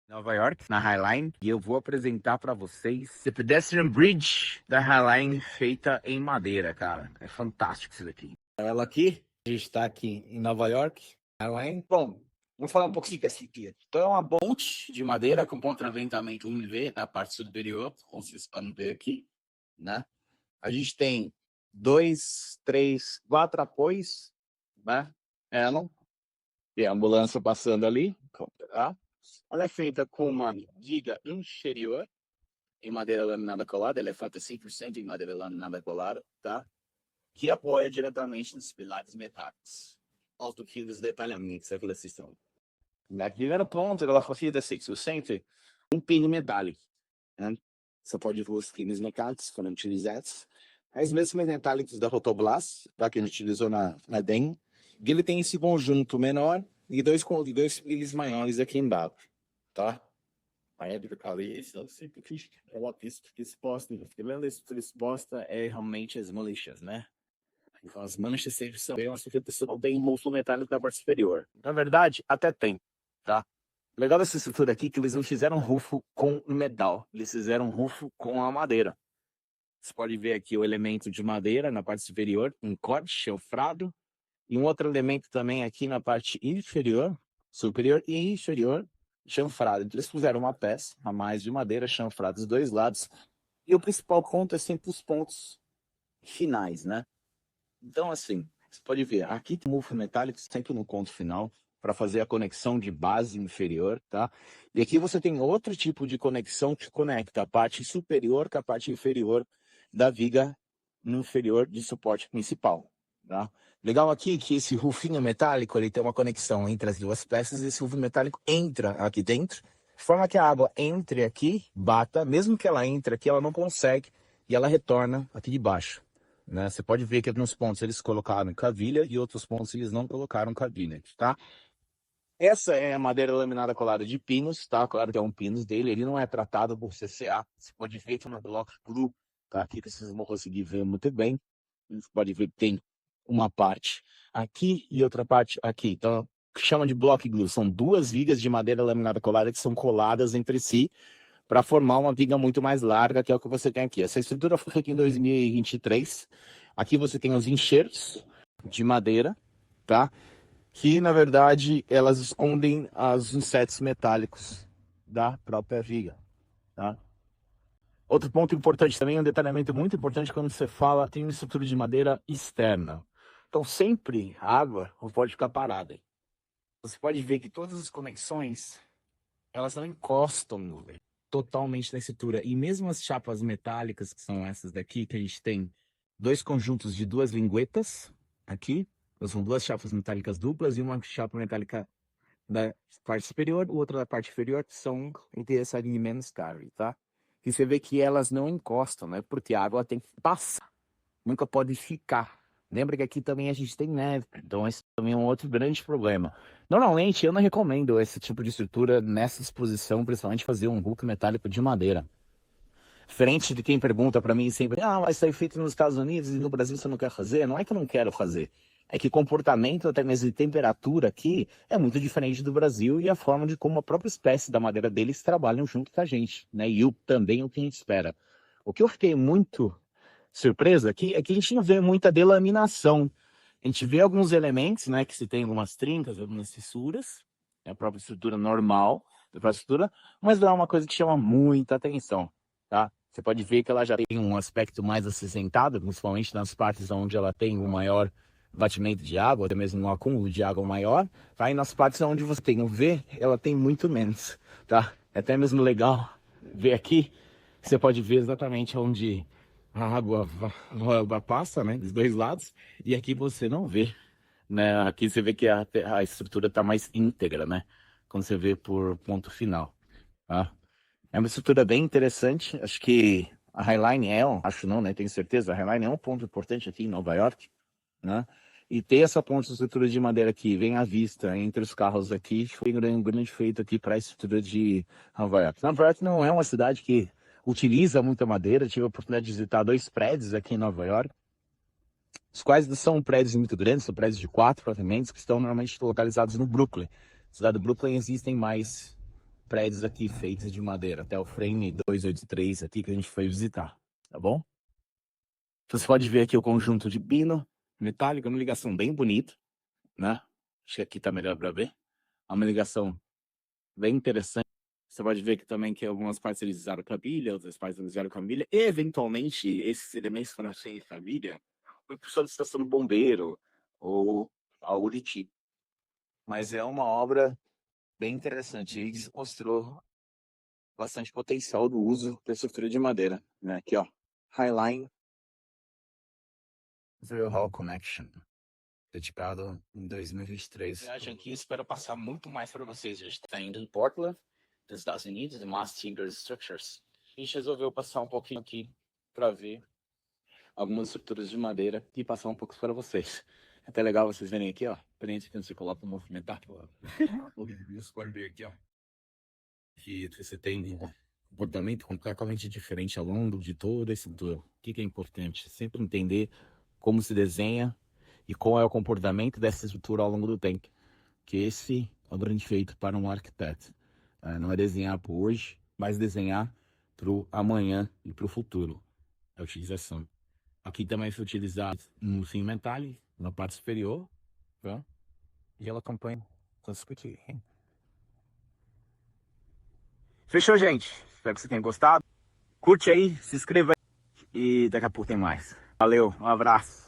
Nova York, na Highline, e eu vou apresentar para vocês The Pedestrian Bridge da Highline feita em madeira, cara. É fantástico isso daqui. Ela aqui, a gente está aqui em Nova York, Highline. Bom, vamos falar um pouquinho desse aqui. Então é uma ponte de madeira com contraventamento 1V na parte superior, como vocês podem ver aqui, né? A gente tem 2, 3, 4 apoios, né? Ela e a ambulância passando ali, tá? Ela é feita com uma viga inferior em madeira laminada colada, ela é feita 100% em madeira laminada colada, tá? Que apoia diretamente nos pilares metálicos. Olha aqui os detalhamentos da classificação. Na primeira ponta, ela foi feita 6% um pino metálico, né? Você pode ver os pinos metálicos foram utilizados. As mesmas metálicos da Rotoblast, tá? Que a gente utilizou na DEM. E ele tem esse conjunto menor e dois pinos maiores aqui embaixo, tá? A ali, isso sempre coloca isso exposta. Lembrando isso exposta é realmente as manchas, né? Então as manchas sempre são bem, assim, que a pessoa não tem músculo metálico na parte superior. Na verdade, até tem, tá? O legal dessa estrutura aqui é que eles não fizeram rufo com metal, eles fizeram rufo com a madeira. Você pode ver aqui o elemento de madeira na parte superior, um corte chanfrado, e um outro elemento também aqui na parte inferior, superior e inferior, chanfrado. Então, eles fizeram uma peça a mais de madeira chanfrada dos dois lados. E o principal ponto é sempre os pontos finais, né? Então, assim, você pode ver, aqui tem um mufo metálico sempre no ponto final, para fazer a conexão de base inferior, tá? E aqui você tem outro tipo de conexão que conecta a parte superior com a parte inferior da viga inferior de suporte principal, tá? Legal aqui que esse rufinho metálico, ele tem uma conexão entre as duas peças, e esse rufo metálico entra aqui dentro, de forma que a água entre aqui, bata, mesmo que ela entre aqui, ela não consegue, e ela retorna aqui de baixo, né? Você pode ver que nos pontos eles colocaram cavilha e outros pontos eles não colocaram cavilha, tá? Essa é a madeira laminada colada de pinos, tá? Claro que é um pinos dele, ele não é tratado por CCA. Você pode ver que é uma block glue, tá? Aqui vocês vão conseguir ver muito bem. Você pode ver que tem uma parte aqui e outra parte aqui. Então, chama de block glue. São duas vigas de madeira laminada colada que são coladas entre si para formar uma viga muito mais larga, que é o que você tem aqui. Essa estrutura foi feita em 2023. Aqui você tem os enxertos de madeira, tá? Que, na verdade, elas escondem os insetos metálicos da própria viga, tá? Outro ponto importante também, um detalhamento muito importante quando você fala, tem uma estrutura de madeira externa. Então, sempre a água não pode ficar parada. Você pode ver que todas as conexões, elas não encostam totalmente na estrutura. E mesmo as chapas metálicas, que são essas daqui, que a gente tem dois conjuntos de duas linguetas aqui, então são duas chapas metálicas duplas e uma chapa metálica da parte superior, o outro da parte inferior, que são interessadas em menos carne, tá? E você vê que elas não encostam, né? Porque a água tem que passar, nunca pode ficar. Lembra que aqui também a gente tem neve, então esse também é um outro grande problema. Normalmente eu não recomendo esse tipo de estrutura nessa exposição, principalmente fazer um hulk metálico de madeira. Diferente de quem pergunta para mim sempre, vai sair feito nos Estados Unidos e no Brasil você não quer fazer? Não é que eu não quero fazer. É que comportamento, até mesmo de temperatura aqui, é muito diferente do Brasil e a forma de como a própria espécie da madeira deles trabalham junto com a gente, né? E também o que a gente espera. O que eu fiquei muito surpresa aqui é que a gente não vê muita delaminação. A gente vê alguns elementos, né? Que se tem algumas trincas, algumas fissuras, é a própria estrutura normal da própria estrutura, mas não é uma coisa que chama muita atenção, tá? Você pode ver que ela já tem um aspecto mais acinzentado, principalmente nas partes onde ela tem um maior batimento de água, até mesmo um acúmulo de água maior, tá? E nas partes onde você tem o V, ela tem muito menos, tá? É até mesmo legal ver aqui, você pode ver exatamente onde a água passa, né, dos dois lados, e aqui você não vê, né? Aqui você vê que a estrutura está mais íntegra, né? Quando você vê por ponto final, tá? É uma estrutura bem interessante. Acho que a Highline acho não, né? Tenho certeza, a Highline é um ponto importante aqui em Nova York, né? E ter essa ponte de estrutura de madeira aqui, bem à vista, entre os carros aqui, foi um grande feito aqui para a estrutura de Nova York. Nova York não é uma cidade que utiliza muita madeira. Tive a oportunidade de visitar dois prédios aqui em Nova York, os quais não são prédios muito grandes, são prédios de 4 apartamentos que estão normalmente localizados no Brooklyn. Na cidade do Brooklyn existem mais prédios aqui feitos de madeira, até o frame 283 aqui que a gente foi visitar, tá bom? Você pode ver aqui o conjunto de pino metálico, uma ligação bem bonita, né? Acho que aqui tá melhor para ver. É uma ligação bem interessante. Você pode ver que também que algumas partes eles usaram cabilha, outras partes eles usaram cabilha. E, eventualmente, esses elementos foram sem cabilha, foi por solicitação do bombeiro ou algo do tipo. Mas é uma obra bem interessante e isso mostrou bastante potencial do uso da estrutura de madeira, né? Aqui, ó, Highline Zero Hall Connection, dedicado em 2023. Viagem aqui, espero passar muito mais para vocês. A gente está indo em Portland, dos Estados Unidos, de Mass Timber Structures. A gente resolveu passar um pouquinho aqui para ver algumas estruturas de madeira e passar um pouco para vocês. É até legal vocês verem aqui, ó, frente que você coloca o movimentar. Você pode ver aqui, ó, que você tem um comportamento completamente diferente ao longo de toda a estrutura. O que é importante? Sempre entender como se desenha e qual é o comportamento dessa estrutura ao longo do tempo. Que esse é o grande feito para um arquiteto. Não é desenhar para hoje, mas desenhar para o amanhã e para o futuro. A utilização. Aqui também foi utilizado um zinco metálico na parte superior, tá? E ela acompanha com as escutinhas. Fechou, gente? Espero que você tenha gostado. Curte aí, se inscreva aí e daqui a pouco tem mais. Valeu, um abraço.